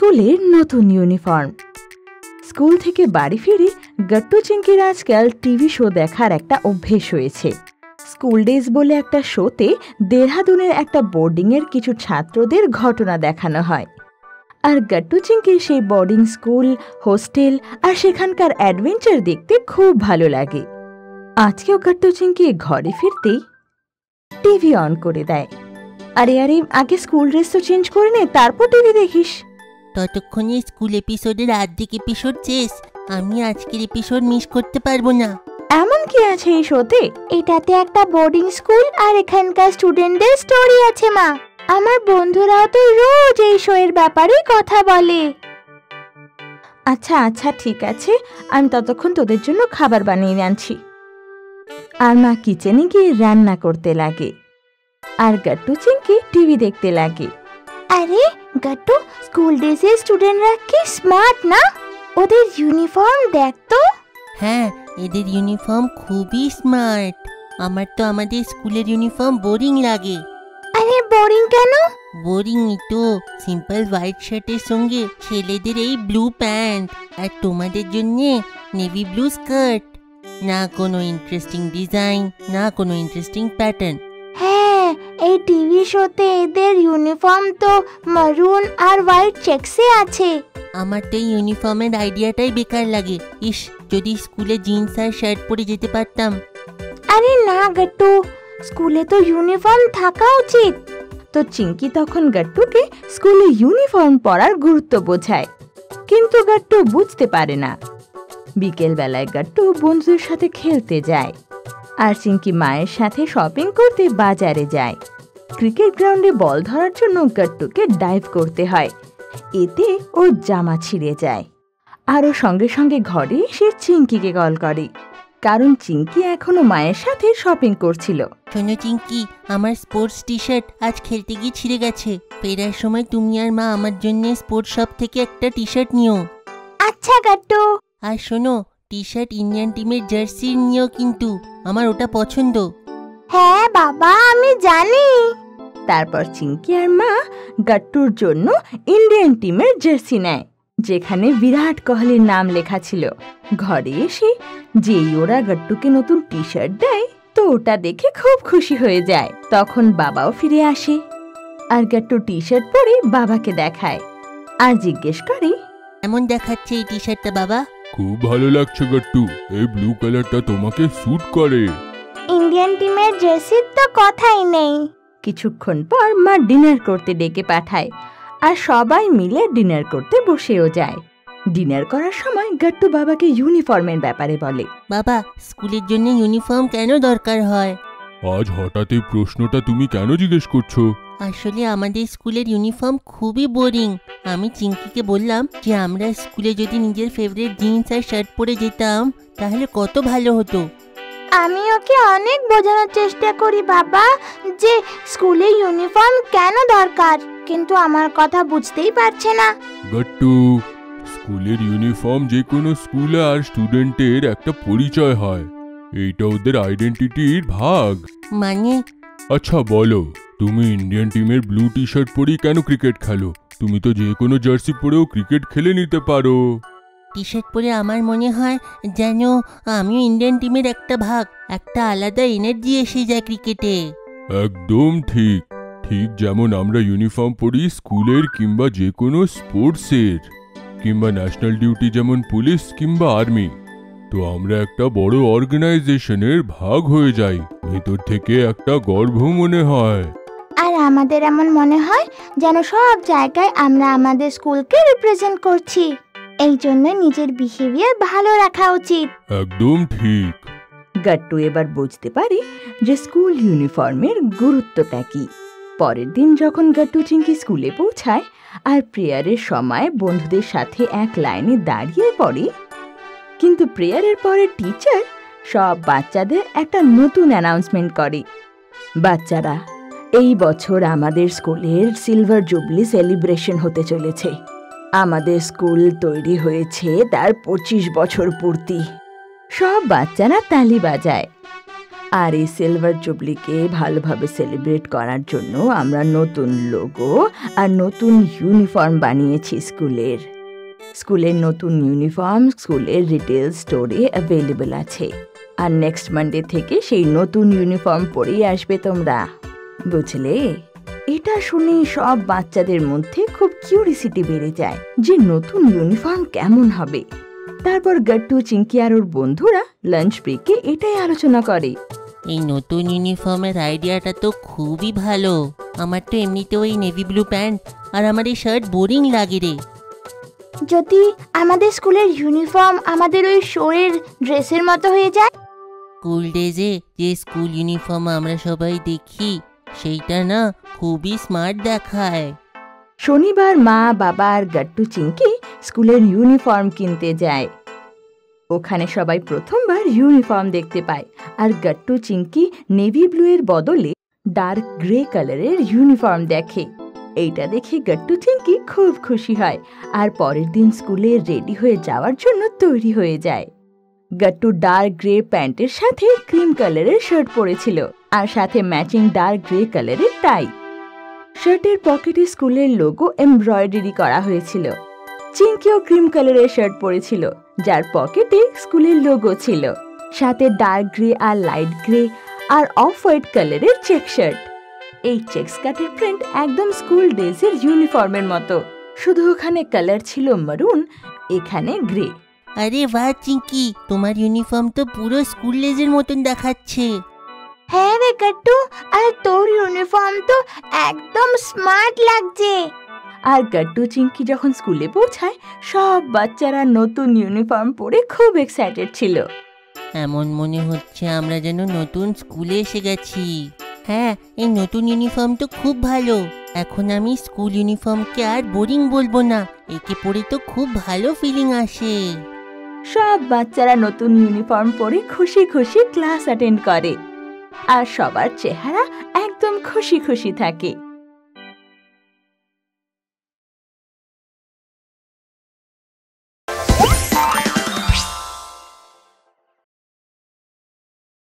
স্কুলের নতুন uniform. School থেকে বাড়ি ফিরে গট্টু চিঙ্কির আজকাল টিভি শো দেখার একটা অভ্যেস হয়েছে। স্কুল ডেজ বলে একটা শোতে দেহরাদুনের একটা বোর্ডিংয়ের কিছু ছাত্রদের ঘটনা দেখানো হয়, আর গট্টু চিঙ্কির সেই বোর্ডিং স্কুল, হোস্টেল আর সেখানকার অ্যাডভেঞ্চার দেখতে খুব ভালো লাগে। আজকেও গট্টু চিঙ্কি ঘরে ফিরতেই টিভি অন করে দেয়। আরে আরে, আগে স্কুল ড্রেস তো চেঞ্জ করে নে, তারপর টিভি দেখিস। ততক্ষণে স্কুল এপিসোডের অর্ধেক এপিসোড শেষ। আমি আজকের এপিসোড মিস করতে পারবো না। এমন কি আছে এই শোতে? এটাতে একটা বোর্ডিং স্কুল আর এখানকার স্টুডেন্টদের স্টোরি আছে মা। আমার বন্ধুরাও তো রোজ এই শো এর ব্যাপারে কথা বলে। আচ্ছা আচ্ছা, ঠিক আছে, আমি ততক্ষণ তোদের জন্য খাবার বানিয়ে আনছি। আর মা কিচেনে গিয়ে রান্না করতে লাগে, আর গট্টু চিঙ্কি টিভি দেখতে লাগে। আরে গট্টু, স্কুল ডেজের স্টুডেন্টরা কি স্মার্ট না? ওদের ইউনিফর্ম দেখ তো। হ্যাঁ, এদের ইউনিফর্ম খুবই স্মার্ট। আমার তো আমাদের স্কুলের ইউনিফর্ম বোরিং লাগে। আরে বোরিং কেন? বোরিংই তো। সিম্পল হোয়াইট শার্টের সঙ্গে ছেলেদের এই ব্লু প্যান্ট, আর তোমাদের জন্য নেভি ব্লু স্কার্ট। না কোনো ইন্টারেস্টিং ডিজাইন, না কোনো ইন্টারেস্টিং প্যাটার্ন। হ্যাঁ, এই টিভি শোতে এদের ইউনিফর্ম তো মারুন আর হোয়াইট চেকসে আছে। আমার তো এই ইউনিফর্মের আইডিয়াটাই বেকার লাগে। ইস, যদি স্কুলে জিন্স আর শার্ট পরে যেতে পারতাম। আরে না গট্টু, স্কুলে তো ইউনিফর্ম থাকা উচিত। তো চিঙ্কি তখন গট্টুকে স্কুলে ইউনিফর্ম পরার গুরুত্ব বোঝায়, কিন্তু গট্টু বুঝতে পারে না। বিকেল বেলায় গট্টু বন্ধুদের সাথে খেলতে যায়, আর চিঙ্কি মায়ের সাথে শপিং করতে বাজারে যায়। ক্রিকেট গ্রাউন্ডে বল ধরার জন্য গট্টুকে ডাইভ করতে হয়, এতে ওর জামা ছিঁড়ে যায়। আর ও সঙ্গে সঙ্গে ঘরে এসে চিঙ্কিকে কল করে, কারণ চিঙ্কি এখনো মায়ের সাথে শপিং করছিল। শোনো চিঙ্কি, আমার স্পোর্টস টি শার্ট আজ খেলতে গিয়ে ছিঁড়ে গেছে। ফেরার সময় তুমি আর মা আমার জন্য স্পোর্টস শপ থেকে একটা টি শার্ট নিও। আচ্ছা গট্টু। আর শোনো, টি শার্ট ইন্ডিয়ান টিমের জার্সি নিও, কিন্তু আমার ওটা পছন্দ। হ্যাঁ বাবা, আমি জানি। তারপর চিঙ্কি আর মা গট্টুর জন্য ইন্ডিয়ান টিমের জার্সি নেয়, যেখানে বিরাট কোহলির নাম লেখা ছিল। ঘরে এসে যেই ওরা গট্টুকে নতুন টি শার্ট দেয়, তো ওটা দেখে খুব খুশি হয়ে যায়। তখন বাবাও ফিরে আসে, আর গট্টু টি শার্ট পরে বাবাকে দেখায়, আর জিজ্ঞেস করে, এমন দেখাচ্ছে এই টি শার্টটা বাবা? খুব ভালো লাগছে গট্টু, এই ব্লু কালারটা তোমাকে স্যুট করে। ইন্ডিয়ান টিমের জার্সির তো কথাই নেই। কিছুক্ষণ পর মা ডিনার করতে ডেকে পাঠায়, আর সবাই মিলে ডিনার করতে বসেও যায়। ডিনার করার সময় গট্টু বাবাকে ইউনিফর্মের ব্যাপারে বলে। বাবা, স্কুলের জন্য ইউনিফর্ম কেন দরকার হয়? আজ হঠাৎ এই প্রশ্নটা তুমি কেন জিজ্ঞেস করছো? আসলে আমাদের স্কুলের ইউনিফর্ম খুবই বোরিং। আমি চিঙ্কিকে বললাম যে আমরা স্কুলে যদি নিজের ফেভারিট জিন্স আর শার্ট পরে যেতাম তাহলে কত ভালো হতো। আমি ওকে অনেক বোঝানোর চেষ্টা করি বাবা, যে স্কুলে ইউনিফর্ম কেন দরকার, কিন্তু আমার কথা বুঝতেই পারছে না। গট্টু, স্কুলের ইউনিফর্ম যে কোনো স্কুল আর স্টুডেন্টের একটা পরিচয় হয়। এইটা ওদের আইডেন্টিটির ভাগ। মানে? আচ্ছা বলো, তুমি ইন্ডিয়ান টিমের ব্লু টি শার্ট পরেই কেন ক্রিকেট খেলো? তুমি তো যে কোনো জার্সি পরেও ক্রিকেট খেলে নিতে পারো। টি শার্ট পরে আমার মনে হয় যেন আমিও ইন্ডিয়ান টিমের একটা ভাগ, একটা আলাদা এনার্জি এসে যায় ক্রিকেটে। একদম ঠিক। ঠিক যেমন আমরা ইউনিফর্ম পরি স্কুলের কিংবা যে কোনো স্পোর্টসের, কিংবা ন্যাশনাল ডিউটি যেমন পুলিশ কিংবা আর্মি, তো আমরা একটা বড় অর্গানাইজেশনের ভাগ হয়ে যাই। ভেতর থেকে একটা গর্ব মনে হয়। আর আমাদের এমন মনে হয় যেন সব জায়গায় আমরা আমাদের স্কুলকে রিপ্রেজেন্ট করছি। এই জন্য নিজের বিহেভিয়ার ভালো রাখা উচিত। একদম ঠিক। গট্টু এবার বুঝতে পারে যে স্কুল ইউনিফর্মের গুরুত্বটা কি। পরের দিন যখন গট্টু চিঙ্কি স্কুলে পৌঁছায় আর প্রেয়ারের সময় বন্ধুদের সাথে এক লাইনে দাঁড়িয়ে পড়ে, কিন্তু প্রেয়ারের পরে টিচার সব বাচ্চাদের একটা নতুন অ্যানাউন্সমেন্ট করে। বাচ্চারা, এই বছর আমাদের স্কুলের সিলভার জুবলি সেলিব্রেশন হতে চলেছে। আমাদের স্কুল তৈরি হয়েছে তার 25 বছর পূর্তি। সব বাচ্চারা তালি বাজায়, আর এই সিলভার জুবলিকে ভালোভাবে সেলিব্রেট করার জন্য আমরা নতুন লোগো আর নতুন ইউনিফর্ম বানিয়েছি স্কুলের নতুন ইউনিফর্ম স্কুলের রিটেল স্টোরে অ্যাভেলেবল আছে। আর নেক্সট মানডে থেকে সেই নতুন ইউনিফর্ম পরেই আসবে তোমরা, বুঝলে? এটা শুনে সব বাচ্চাদের মধ্যে খুব কিউরিসিটি বেড়ে যায় যে নতুন ইউনিফর্ম কেমন হবে। তারপর গাট্টু, চিঙ্কি আর ওর বন্ধুরা লাঞ্চ ব্রেকে এটাই আলোচনা করে। এই নতুন ইউনিফর্মের আইডিয়াটা তো খুবই ভালো। আমার তো এমনিতেও এই নেভি ব্লু প্যান্ট আর আমার এই শার্ট বোরিং লাগে রে। যদি আমাদের স্কুলের ইউনিফর্ম আমাদের ওই শোয়ের ড্রেসের মতো হয়ে যায়? স্কুল ডেজে যে স্কুল ইউনিফর্ম আমরা সবাই দেখি সেইটা না খুবই স্মার্ট দেখায়। শনিবার মা, বাবা আর গাট্টু, চিঙ্কি স্কুলের ইউনিফর্ম কিনতে যায়। ওখানে সবাই প্রথমবার ইউনিফর্ম দেখতে পায় আর গাট্টু, চিঙ্কি নেভি ব্লু এর বদলে ডার্ক গ্রে কালারের ইউনিফর্ম দেখে। এইটা দেখে গাট্টু, চিঙ্কি খুব খুশি হয় আর পরের দিন স্কুলে রেডি হয়ে যাওয়ার জন্য তৈরি হয়ে যায়। গাট্টু ডার্ক গ্রে প্যান্টের সাথে ক্রিম কালারের শার্ট পরেছিল আর সাথে ম্যাচিং ডার্ক গ্রে কালারের টাই। শার্টের পকেটে স্কুলের লোগো এমব্রয়ডারি করা হয়েছিল। চিঙ্কিও ক্রিম কালারের শার্ট পরেছিল যার পকেটে স্কুলের লোগো ছিল, সাথে ডার্ক গ্রে আর লাইট গ্রে আর অফ হোয়াইট কালারের চেক শার্ট। এই চেক স্কার্টের প্রিন্ট একদম স্কুল ডেজের ইউনিফর্মের মতো, শুধু ওখানে কালার ছিল মারুন, এখানে গ্রে। আরে বাহ চিঙ্কি, তোমার ইউনিফর্ম তো পুরো স্কুল ডেজের মতন দেখাচ্ছে। হ্যাঁ রে গাট্টু, আর তোর ইউনিফর্ম তো একদম স্মার্ট লাগছে। আর গাট্টু, চিঙ্কি যখন স্কুলে পৌঁছায় সব বাচ্চারা নতুন ইউনিফর্ম পরে খুব এক্সাইটেড ছিল। এমন মনে হচ্ছে আমরা যেন নতুন স্কুলে এসে গেছি। হ্যাঁ, এই নতুন ইউনিফর্ম তো খুব ভালো। এখন আমি স্কুল ইউনিফর্মকে আর বোরিং বলবো না, একে পরে তো খুব ভালো ফিলিং আসে। সব বাচ্চারা নতুন ইউনিফর্ম পরে খুশি খুশি ক্লাস অ্যাটেন্ড করে আর সবার চেহারা একদম খুশি খুশি থাকে।